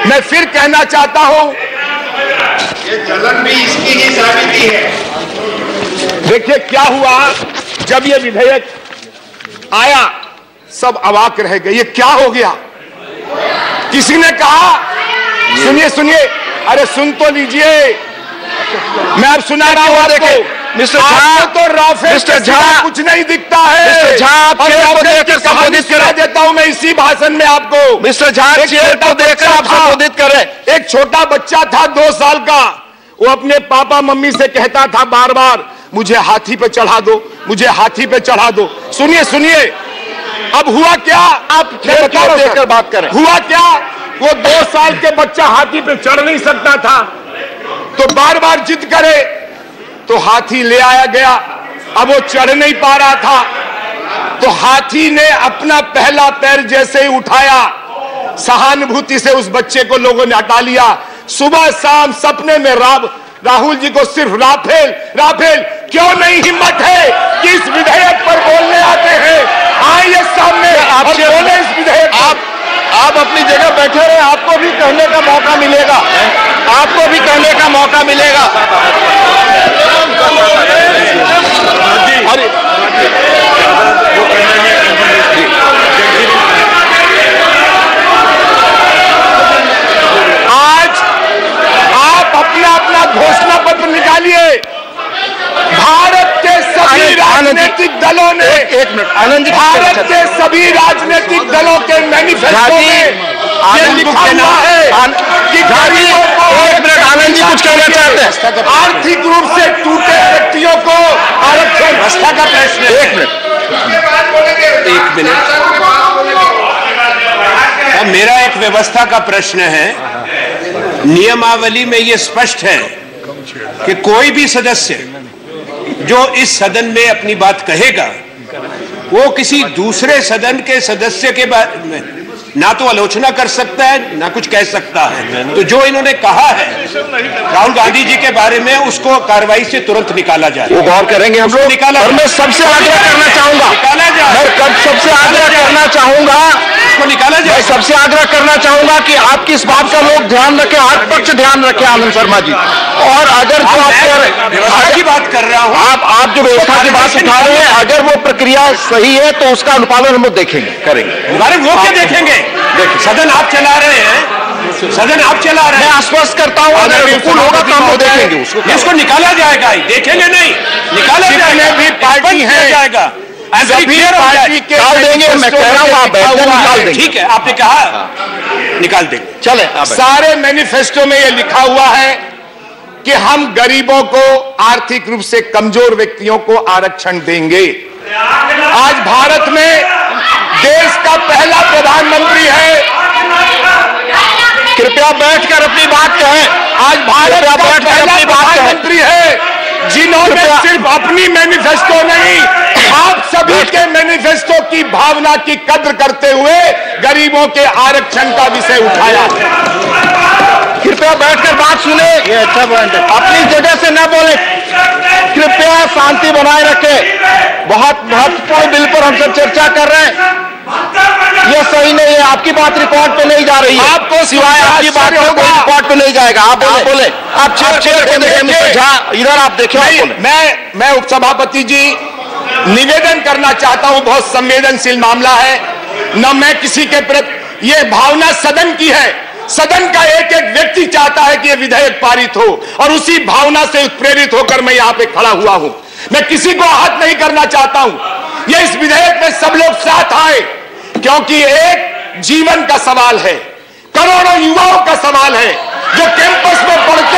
मैं फिर कहना चाहता हूं, ये जलन भी इसकी ही साबिती है। देखिए क्या हुआ जब ये विधेयक आया, सब अवाक रह गए, ये क्या हो गया। किसी ने कहा, सुनिए सुनिए, अरे सुन तो लीजिए, मैं अब सुना रहा हूं आपको। मिस्टर झा, तो राफेल मिस्टर झा कुछ नहीं दिखता है। मिस्टर झा, आप चेयर को देखकर संबोधित करें। देता हूं मैं इसी भाषण में आपको। मिस्टर झा, चेयर को देखकर आप संबोधित करें। एक छोटा बच्चा था 2 साल का, वो अपने पापा मम्मी से कहता था बार बार, मुझे हाथी पे चढ़ा दो, मुझे हाथी पे चढ़ा दो। सुनिए सुनिए, अब हुआ क्या, आप देखकर बात करें। हुआ क्या, वो 2 साल के बच्चा हाथी पे चढ़ नहीं सकता था, तो बार बार जिद करे तो हाथी ले आया गया। अब वो चढ़ नहीं पा रहा था, तो हाथी ने अपना पहला पैर जैसे ही उठाया, सहानुभूति से उस बच्चे को लोगों ने हटा लिया। सुबह शाम सपने में राहुल जी को सिर्फ राफेल राफेल, क्यों नहीं हिम्मत है कि इस विधेयक पर बोलने आते हैं, आइए सामने और बोले इस विधेयक। आप अपनी जगह बैठे रहे, आपको भी कहने का मौका मिलेगा, आपको भी कहने का मौका मिलेगा। अरे आज आप अपना अपना घोषणा पत्र निकालिए। भारत के सभी राजनीतिक दलों ने, एक मिनट आनंद जी, भारत के सभी राजनीतिक दलों के मैनिफेस्टो में ये लिखा हुआ है कि गरीबों को, एक मिनट आनंद जी कुछ कहना चाहते हैं। आर्थिक रूप से टूटे व्यक्तियों को आरक्षण व्यवस्था का प्रश्न है। एक मिनट मेरा एक व्यवस्था का प्रश्न है। नियमावली में यह स्पष्ट है कि कोई भी सदस्य जो इस सदन में अपनी बात कहेगा, वो किसी दूसरे सदन के सदस्य के बारे में ना तो आलोचना कर सकता है, ना कुछ कह सकता है। तो जो इन्होंने कहा है राहुल गांधी जी के बारे में, उसको कार्रवाई से तुरंत निकाला जाए। वो गौर करेंगे हम लोग। निकाला, और मैं सबसे आग्रह करना चाहूंगा, निकाला जाए। मैं सबसे आग्रह करना चाहूंगा, उसको निकाला जाए। मैं सबसे आग्रह करना चाहूंगा कि आपकी इस बात का लोग ध्यान रखें, हर पक्ष ध्यान रखें आनंद शर्मा जी। और अगर जो आप व्यवस्था की बात कर रहा हूं, आप जो व्यवस्था की बात उठा रहे हैं, अगर वो प्रक्रिया सही है तो उसका अनुपालन हम लोग देखेंगे, करेंगे। अरे वो क्या देखेंगे, सदन आप चला रहे हैं, सदन आप चला रहे हैं। मैं आश्वस्त करता हूं, अगर अनुकूल होगा तो हम देखेंगे उसको निकाला जाएगा, देखेंगे नहीं, निकाला जाएगा। भी पार्टी है जाएगा, सभी पार्टी के निकाल देंगे। मैं कह रहा हूं आप निकाल देंगे। ठीक है, आपने कहा निकाल देंगे। चले, सारे मैनिफेस्टो में यह लिखा हुआ है कि हम गरीबों को, आर्थिक रूप से कमजोर व्यक्तियों को आरक्षण देंगे। आज भारत में देश का पहला प्रधानमंत्री है, कृपया बैठकर अपनी बात कहें। आज भारत का पहला प्रधानमंत्री है जिन्होंने सिर्फ अपनी मैनिफेस्टो नहीं, आप सभी के मैनिफेस्टो की भावना की कद्र करते हुए गरीबों के आरक्षण का विषय उठाया। कृपया बैठकर बात सुने, अपनी जगह से न बोले, कृपया शांति बनाए रखें। बहुत महत्वपूर्ण बिल पर हम सब चर्चा कर रहे हैं, यह सही नहीं है। आपकी बात रिकॉर्ड पे नहीं जा रही है, आपको सिवाय आपकी बात रिकॉर्ड पे नहीं जाएगा। आप बोले आप चेयर को देखें, इधर आप देखें। मैं उपसभापति जी निवेदन करना चाहता हूं, बहुत संवेदनशील मामला है, न मैं किसी के प्रति, यह भावना सदन की है। सदन का एक एक व्यक्ति चाहता है कि यह विधेयक पारित हो, और उसी भावना से प्रेरित होकर मैं यहां पे खड़ा हुआ हूं। मैं किसी को आहत नहीं करना चाहता हूं। यह इस विधेयक में सब लोग साथ आए, क्योंकि एक जीवन का सवाल है, करोड़ों युवाओं का सवाल है जो कैंपस में पढ़ते